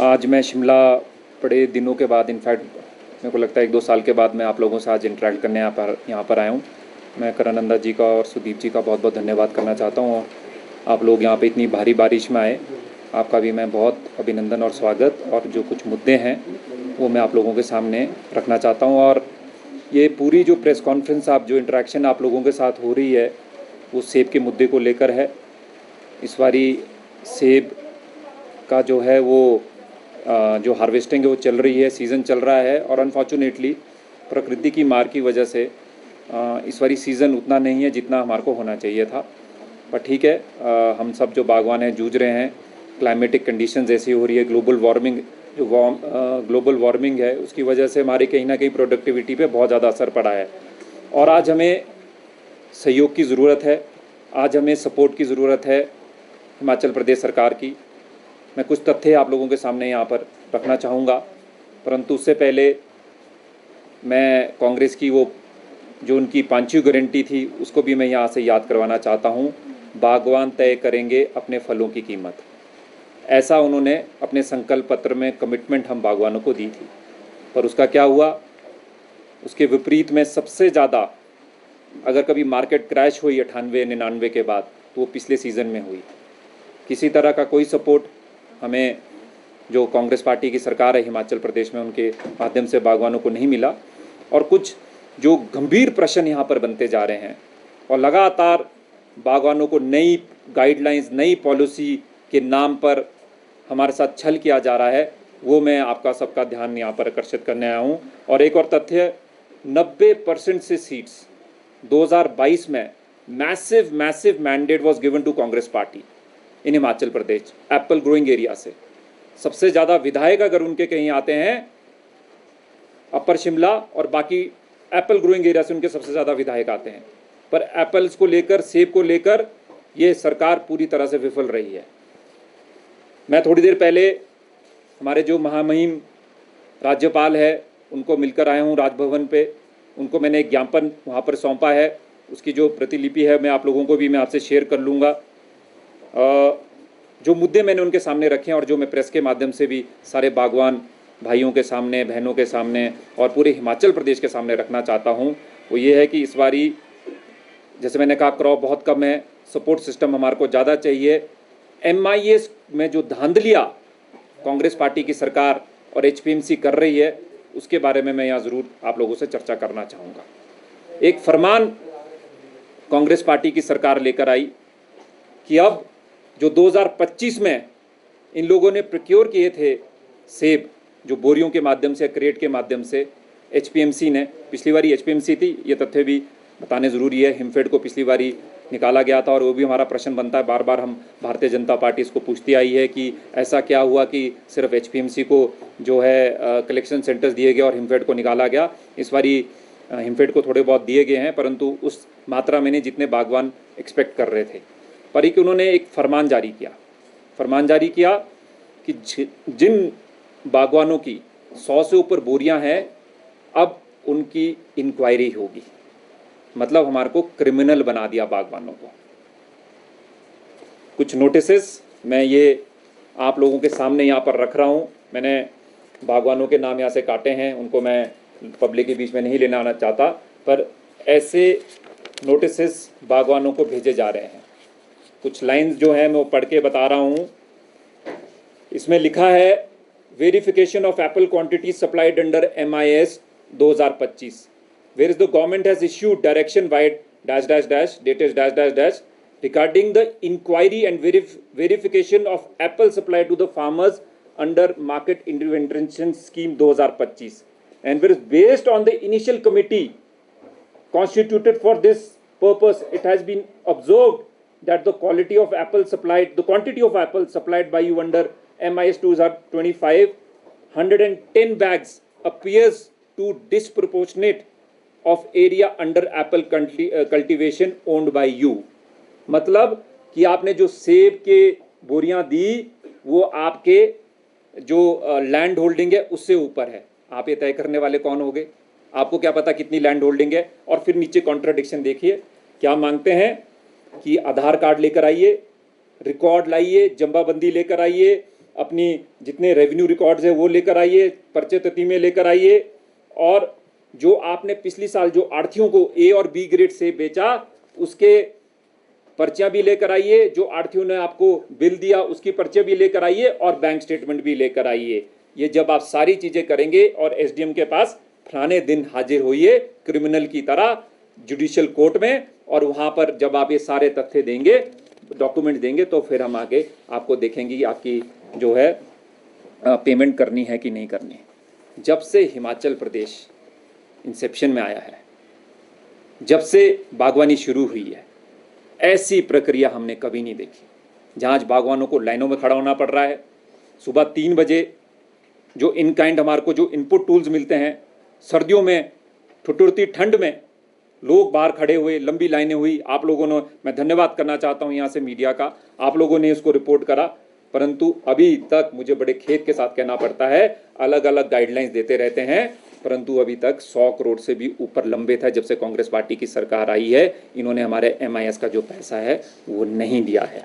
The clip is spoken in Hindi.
आज मैं शिमला बड़े दिनों के बाद, इनफैक्ट मेरे को लगता है 1-2 साल के बाद मैं आप लोगों से आज इंटरेक्ट करने यहाँ पर आया हूँ। मैं करण जी का और सुदीप जी का बहुत बहुत धन्यवाद करना चाहता हूँ। आप लोग यहाँ पे इतनी भारी बारिश में आए, आपका भी मैं बहुत अभिनंदन और स्वागत। और जो कुछ मुद्दे हैं वो मैं आप लोगों के सामने रखना चाहता हूँ। और ये पूरी जो प्रेस कॉन्फ्रेंस, आप जो इंटरेक्शन आप लोगों के साथ हो रही है वो सेब के मुद्दे को लेकर है। इस बारी सेब का जो है वो जो हार्वेस्टिंग है वो चल रही है, सीज़न चल रहा है, और अनफॉर्चुनेटली प्रकृति की मार की वजह से इस बारी सीज़न उतना नहीं है जितना हमारे को होना चाहिए था। पर ठीक है, हम सब जो बागवान हैं जूझ रहे हैं। क्लाइमेटिक कंडीशंस ऐसी हो रही है, ग्लोबल वार्मिंग है, उसकी वजह से हमारी कहीं ना कहीं प्रोडक्टिविटी पे बहुत ज़्यादा असर पड़ा है। और आज हमें सहयोग की ज़रूरत है, आज हमें सपोर्ट की ज़रूरत है हिमाचल प्रदेश सरकार की। मैं कुछ तथ्य आप लोगों के सामने यहाँ पर रखना चाहूँगा, परंतु उससे पहले मैं कांग्रेस की वो जो उनकी 5वीं गारंटी थी उसको भी मैं यहाँ से याद करवाना चाहता हूँ। बागवान तय करेंगे अपने फलों की कीमत, ऐसा उन्होंने अपने संकल्प पत्र में कमिटमेंट हम बागवानों को दी थी। पर उसका क्या हुआ? उसके विपरीत में सबसे ज़्यादा अगर कभी मार्केट क्रैश हुई 98-99 के बाद तो वो पिछले सीज़न में हुई। किसी तरह का कोई सपोर्ट हमें जो कांग्रेस पार्टी की सरकार है हिमाचल प्रदेश में उनके माध्यम से बागवानों को नहीं मिला। और कुछ जो गंभीर प्रश्न यहाँ पर बनते जा रहे हैं और लगातार बागवानों को नई गाइडलाइंस, नई पॉलिसी के नाम पर हमारे साथ छल किया जा रहा है, वो मैं आपका सबका ध्यान यहाँ पर आकर्षित करने आया हूँ। और एक और तथ्य, 90% से सीट्स 2022 में massive mandate was given to Congress party in Himachal Pradesh apple growing area से। सबसे ज़्यादा विधायक अगर उनके कहीं आते हैं अपर शिमला और बाकी एप्पल ग्रोइंग एरिया से उनके सबसे ज़्यादा विधायक आते हैं। पर एप्पल्स को लेकर, सेब को लेकर ये सरकार पूरी तरह से विफल रही है। मैं थोड़ी देर पहले हमारे जो महामहिम राज्यपाल है उनको मिलकर आया हूँ राजभवन पे। उनको मैंने एक ज्ञापन वहाँ पर सौंपा है, उसकी जो प्रतिलिपि है मैं आप लोगों को भी मैं आपसे शेयर कर लूँगा। जो मुद्दे मैंने उनके सामने रखे हैं और जो मैं प्रेस के माध्यम से भी सारे बागवान भाइयों के सामने, बहनों के सामने और पूरे हिमाचल प्रदेश के सामने रखना चाहता हूं, वो ये है कि इस बारी जैसे मैंने कहा क्रॉप बहुत कम है, सपोर्ट सिस्टम हमारे को ज़्यादा चाहिए। MIS में जो धांधलियाँ कांग्रेस पार्टी की सरकार और HPMC कर रही है उसके बारे में मैं यहाँ ज़रूर आप लोगों से चर्चा करना चाहूँगा। एक फरमान कांग्रेस पार्टी की सरकार लेकर आई कि अब जो 2025 में इन लोगों ने प्रोक्योर किए थे सेब, जो बोरियों के माध्यम से, क्रेट के माध्यम से HPMC ने, पिछली बारी HPMC थी, ये तथ्य भी बताने ज़रूरी है। हिमफेड को पिछली बारी निकाला गया था और वो भी हमारा प्रश्न बनता है, बार बार हम भारतीय जनता पार्टी इसको पूछती आई है कि ऐसा क्या हुआ कि सिर्फ HPMC को जो है कलेक्शन सेंटर्स दिए गए और हिमफेड को निकाला गया। इस बारी हिमफेड को थोड़े बहुत दिए गए हैं, परंतु उस मात्रा में नहीं जितने बागवान एक्सपेक्ट कर रहे थे। पर एक उन्होंने एक फरमान जारी किया कि जिन बागवानों की 100 से ऊपर बोरियां हैं अब उनकी इंक्वायरी होगी। मतलब हमारे को क्रिमिनल बना दिया बागवानों को। कुछ नोटिसेस मैं ये आप लोगों के सामने यहाँ पर रख रहा हूँ। मैंने बागवानों के नाम यहाँ से काटे हैं, उनको मैं पब्लिक के बीच में नहीं लेना आना चाहता, पर ऐसे नोटिसेस बागवानों को भेजे जा रहे हैं। कुछ लाइंस जो है मैं वो पढ़ के बता रहा हूँ। इसमें लिखा है verification of Apple quantity supplied under MIS 2025 whereas the government has issued direction by -- regarding the inquiry and verification of apple supply to the farmers under market intervention scheme 2025 and whereas based on the initial committee constituted for this purpose it has been observed that the quantity of apple supplied by you under MIS 2025 110 bags appears to disproportionate of area under apple cultivation owned by you। मतलब कि आपने जो सेब के बोरियां दी वो आपके जो लैंड होल्डिंग है उससे ऊपर है। आप ये तय करने वाले कौन होंगे? आपको क्या पता कितनी लैंड होल्डिंग है? और फिर नीचे कॉन्ट्राडिक्शन देखिए, क्या मांगते हैं कि आधार कार्ड लेकर आइए, रिकॉर्ड लाइए, जंबाबंदी लेकर आइए, अपनी जितने रेवेन्यू रिकॉर्ड्स है वो लेकर आइए, पर्चे ततीमे लेकर आइए, और जो आपने पिछली साल जो आढ़तियों को ए और बी ग्रेड से बेचा उसके पर्चियां भी लेकर आइए, जो आढ़तियों ने आपको बिल दिया उसकी पर्चियां भी लेकर आइए, और बैंक स्टेटमेंट भी लेकर आइए। ये जब आप सारी चीजें करेंगे और एसडीएम के पास फलाने दिन हाजिर होइए क्रिमिनल की तरह जुडिशियल कोर्ट में, और वहां पर जब आप ये सारे तथ्य देंगे, डॉक्यूमेंट देंगे, तो फिर हम आगे आपको देखेंगे कि आपकी जो है पेमेंट करनी है कि नहीं करनी है। जब से हिमाचल प्रदेश इंसेप्शन में आया है, जब से बागवानी शुरू हुई है, ऐसी प्रक्रिया हमने कभी नहीं देखी, जहाँ आज बागवानों को लाइनों में खड़ा होना पड़ रहा है। सुबह 3 बजे जो इन काइंड हमारे को जो इनपुट टूल्स मिलते हैं, सर्दियों में ठुठुरती ठंड में लोग बाहर खड़े हुए, लंबी लाइनें हुई, आप लोगों ने, मैं धन्यवाद करना चाहता हूँ यहाँ से मीडिया का, आप लोगों ने इसको रिपोर्ट करा, परंतु अभी तक मुझे बड़े खेद के साथ कहना पड़ता है, अलग अलग गाइडलाइंस देते रहते हैं, परंतु अभी तक 100 करोड़ से भी ऊपर लंबित है। जब से कांग्रेस पार्टी की सरकार आई है, इन्होंने हमारे MIS का जो पैसा है वो नहीं दिया है।